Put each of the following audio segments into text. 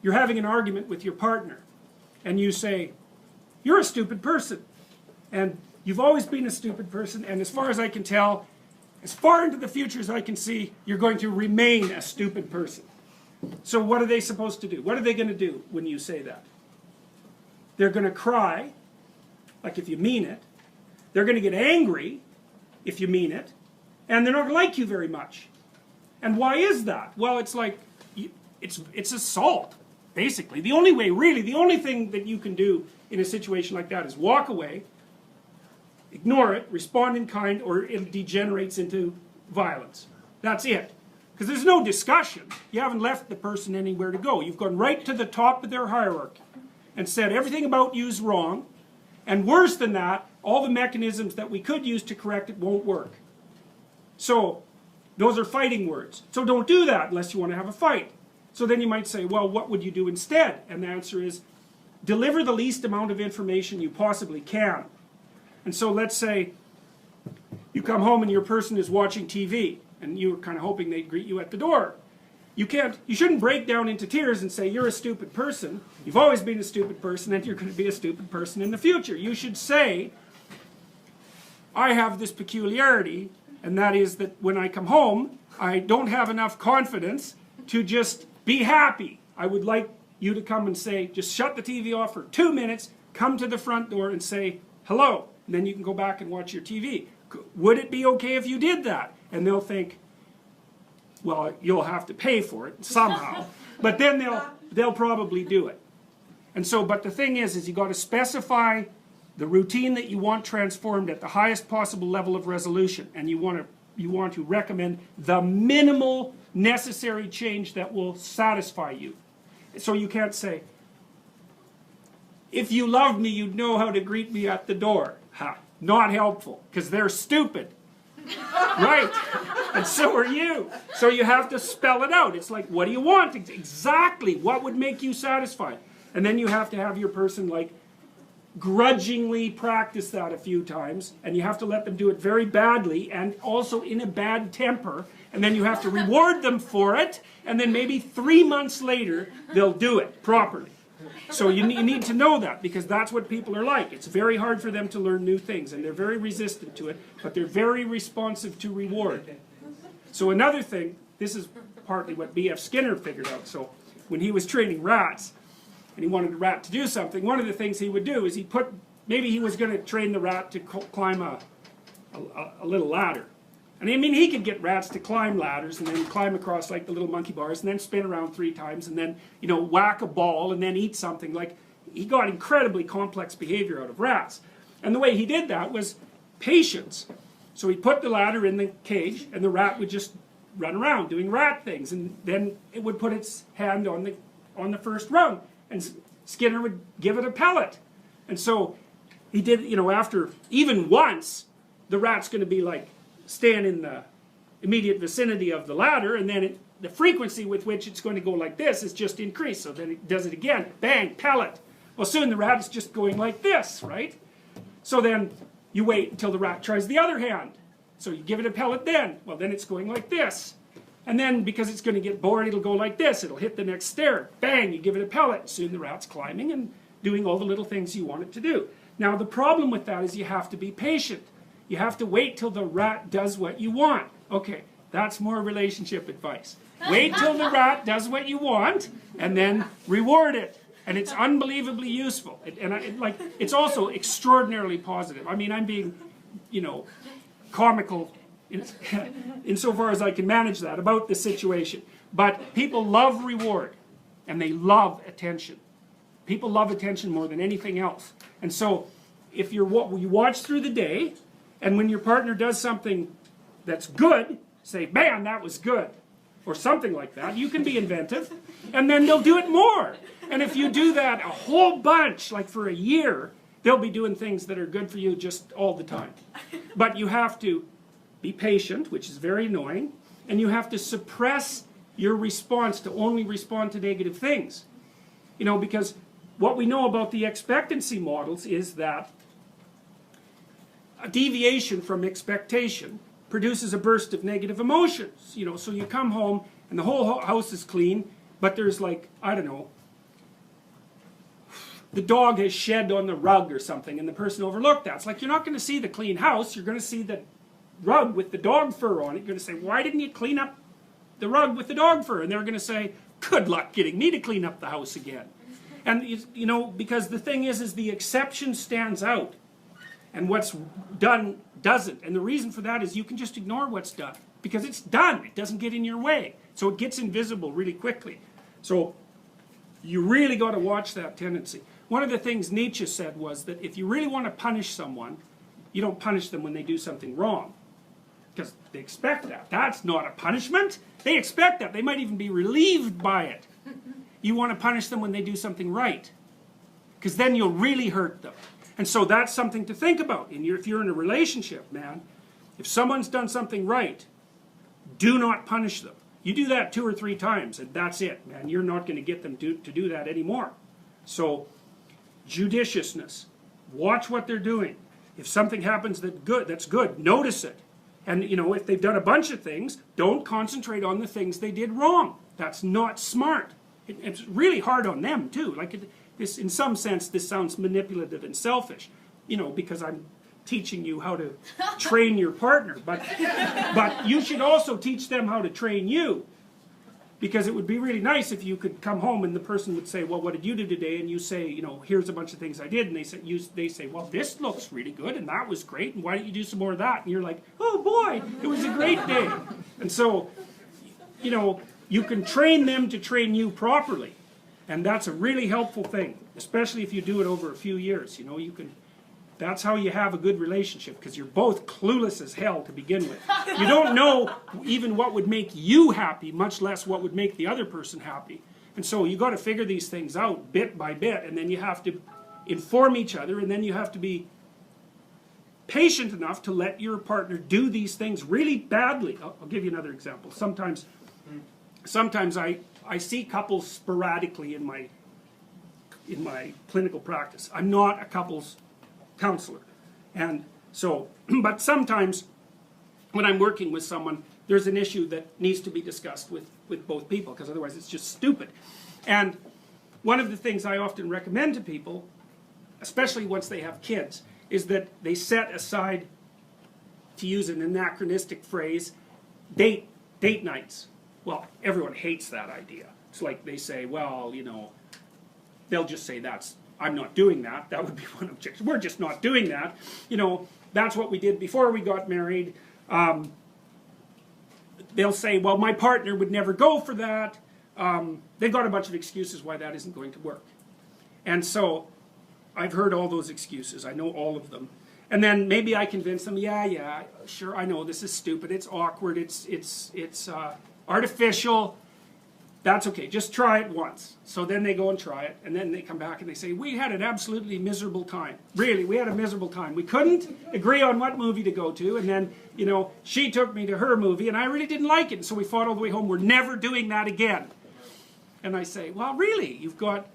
you're having an argument with your partner, and you say, you're a stupid person, and you've always been a stupid person, and as far as I can tell, as far into the future as I can see, you're going to remain a stupid person. So what are they supposed to do? What are they going to do when you say that? They're going to cry, like if you mean it. They're going to get angry, if you mean it. And they're not going to like you very much. And why is that? Well, it's like, it's assault, basically. The only way, really, the only thing that you can do in a situation like that is walk away, ignore it, respond in kind, or it degenerates into violence. That's it. Because there's no discussion. You haven't left the person anywhere to go. You've gone right to the top of their hierarchy and said everything about you is wrong. And worse than that, all the mechanisms that we could use to correct it won't work. So, those are fighting words. So don't do that unless you want to have a fight. So then you might say, well, what would you do instead? And the answer is, deliver the least amount of information you possibly can. And so let's say you come home and your person is watching TV, and you're kind of hoping they'd greet you at the door. You shouldn't break down into tears and say, you're a stupid person, you've always been a stupid person, and you're going to be a stupid person in the future. You should say, I have this peculiarity, and that is that when I come home, I don't have enough confidence to just be happy. I would like you to come and say, just shut the TV off for 2 minutes, come to the front door and say, hello, and then you can go back and watch your TV. Would it be okay if you did that? And they'll think, well, you'll have to pay for it somehow. But then they'll probably do it. And so, but the thing is you got to specify the routine that you want transformed at the highest possible level of resolution, and you want to recommend the minimal necessary change that will satisfy you. So you can't say, if you loved me, you'd know how to greet me at the door. Ha, not helpful, because they're stupid. Right? And so are you. So you have to spell it out. It's like, what do you want? Exactly. What would make you satisfied? And then you have to have your person, like, grudgingly practice that a few times, and you have to let them do it very badly and also in a bad temper, and then you have to reward them for it, and then maybe 3 months later they'll do it properly. So you need to know that, because that's what people are like. It's very hard for them to learn new things, and they're very resistant to it, but they're very responsive to reward. So another thing, this is partly what B.F. Skinner figured out. So when he was training rats, and he wanted the rat to do something, one of the things he would do is maybe he was going to train the rat to climb a little ladder. And I mean, he could get rats to climb ladders and then climb across like the little monkey bars and then spin around 3 times and then, you know, whack a ball and then eat something. Like, he got incredibly complex behavior out of rats. And the way he did that was patience. So he put the ladder in the cage and the rat would just run around doing rat things, and then it would put its hand on the first rung. And Skinner would give it a pellet. And so he did, you know, after even once, the rat's going to be like, stand in the immediate vicinity of the ladder, and then the frequency with which it's going to go like this is just increased. So then it does it again, bang, pellet. Well, soon the rat is just going like this, right? So then you wait until the rat tries the other hand. So you give it a pellet then. Well, then it's going like this. And then, because it's going to get bored, it'll go like this. It'll hit the next stair. Bang, you give it a pellet. Soon the rat's climbing and doing all the little things you want it to do. Now, the problem with that is you have to be patient. You have to wait till the rat does what you want. Okay, that's more relationship advice. Wait till the rat does what you want, and then reward it. And it's unbelievably useful. It's also extraordinarily positive. I mean, I'm being, you know, comical insofar as I can manage that about the situation. But people love reward, and they love attention. People love attention more than anything else. And so, if you watch through the day, and when your partner does something that's good, say, man, that was good, or something like that. You can be inventive, and then they'll do it more. And if you do that a whole bunch, like for a year, they'll be doing things that are good for you just all the time. But you have to be patient, which is very annoying, and you have to suppress your response to only respond to negative things. You know, because what we know about the expectancy models is that a deviation from expectation produces a burst of negative emotions. You know, so you come home and the whole house is clean, but there's like, I don't know, the dog has shed on the rug or something and the person overlooked that. It's like, you're not going to see the clean house, you're going to see the rug with the dog fur on it. You're going to say, why didn't you clean up the rug with the dog fur? And they're going to say, good luck getting me to clean up the house again. And, you know, because the thing is the exception stands out. And what's done doesn't. And the reason for that is you can just ignore what's done. Because it's done. It doesn't get in your way. So it gets invisible really quickly. So you really got to watch that tendency. One of the things Nietzsche said was that if you really want to punish someone, you don't punish them when they do something wrong. Because they expect that. That's not a punishment. They expect that. They might even be relieved by it. You want to punish them when they do something right. Because then you'll really hurt them. And so that's something to think about. If you're in a relationship, man, if someone's done something right, do not punish them. You do that 2 or 3 times, and that's it, man. You're not going to get them to do that anymore. So, judiciousness. Watch what they're doing. If something happens that's good, notice it. And, you know, if they've done a bunch of things, don't concentrate on the things they did wrong. That's not smart. It's really hard on them, too. Like, in some sense, this sounds manipulative and selfish, you know, because I'm teaching you how to train your partner. But you should also teach them how to train you. Because it would be really nice if you could come home and the person would say, well, what did you do today? And you say, you know, here's a bunch of things I did. And they say, well, this looks really good, and that was great, and why don't you do some more of that? And you're like, oh boy, it was a great day. And so, you know, you can train them to train you properly. And that's a really helpful thing, especially if you do it over a few years. You know, that's how you have a good relationship, because you're both clueless as hell to begin with. You don't know even what would make you happy, much less what would make the other person happy. And so you got to figure these things out bit by bit, and then you have to inform each other, and then you have to be patient enough to let your partner do these things really badly. I'll give you another example. Sometimes I see couples sporadically in my clinical practice. I'm not a couples counselor. And so, but sometimes when I'm working with someone, there's an issue that needs to be discussed with both people, because otherwise it's just stupid. And one of the things I often recommend to people, especially once they have kids, is that they set aside, to use an anachronistic phrase, date nights. Well, everyone hates that idea. It's like they say, well, you know, they'll just say I'm not doing that. That would be one objection. We're just not doing that. You know, that's what we did before we got married. They'll say, well, my partner would never go for that. They've got a bunch of excuses why that isn't going to work. And so I've heard all those excuses. I know all of them. And then maybe I convince them, yeah, sure, I know this is stupid. It's awkward. It's artificial. That's okay, just try it once. So then they go and try it, and then they come back and they say, we had an absolutely miserable time. Really, we had a miserable time. We couldn't agree on what movie to go to, and then, you know, she took me to her movie, and I really didn't like it, and so we fought all the way home. We're never doing that again. And I say, well, really, you've got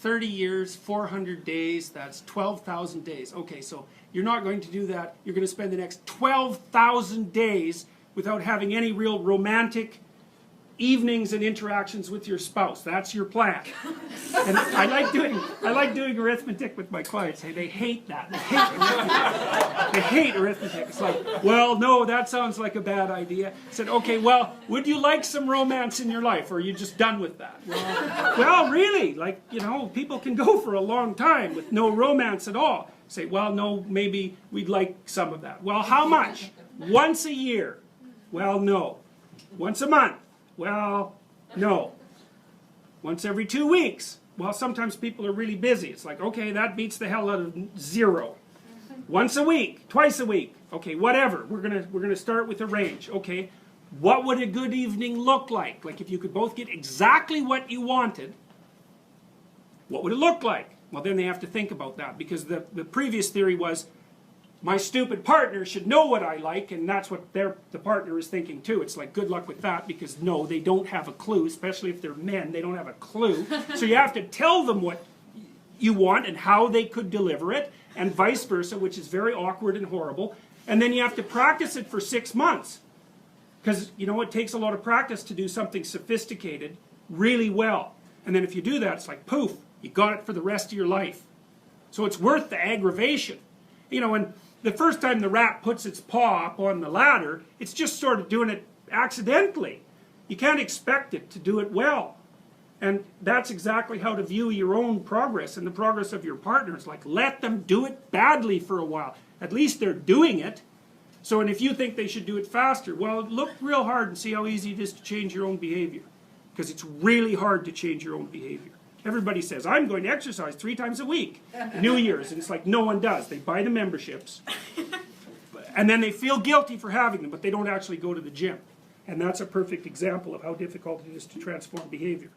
30 years, 400 days, that's 12,000 days. Okay, so you're not going to do that. You're going to spend the next 12,000 days without having any real romantic evenings and interactions with your spouse. That's your plan. And I like doing arithmetic with my clients. Hey, they hate that. They hate arithmetic. It's like, well, no, that sounds like a bad idea. I said, okay, well, would you like some romance in your life, or are you just done with that? Well, really, like, you know, people can go for a long time with no romance at all. Say, well, no, maybe we'd like some of that. Well, how much? Once a year? Well, no. Once a month? Well, no. Once every 2 weeks? Well, sometimes people are really busy. It's like, okay, that beats the hell out of 0. Once a week, twice a week. Okay, whatever. We're gonna start with a range. Okay, what would a good evening look like? Like, if you could both get exactly what you wanted, what would it look like? Well, then they have to think about that, because the previous theory was, my stupid partner should know what I like, and that's what the partner is thinking too. It's like, good luck with that, because no, they don't have a clue, especially if they're men, they don't have a clue. So you have to tell them what you want and how they could deliver it, and vice versa, which is very awkward and horrible. And then you have to practice it for 6 months. Because, you know, it takes a lot of practice to do something sophisticated really well. And then if you do that, it's like, poof, You got it for the rest of your life. So it's worth the aggravation. You know, and the first time the rat puts its paw up on the ladder, it's just sort of doing it accidentally. You can't expect it to do it well. And that's exactly how to view your own progress and the progress of your partners. Like, let them do it badly for a while. At least they're doing it. So, and if you think they should do it faster, well, look real hard and see how easy it is to change your own behavior. Because it's really hard to change your own behavior. Everybody says, I'm going to exercise 3 times a week. New Year's. And it's like, no one does. They buy the memberships. And then they feel guilty for having them, but they don't actually go to the gym. And that's a perfect example of how difficult it is to transform behavior.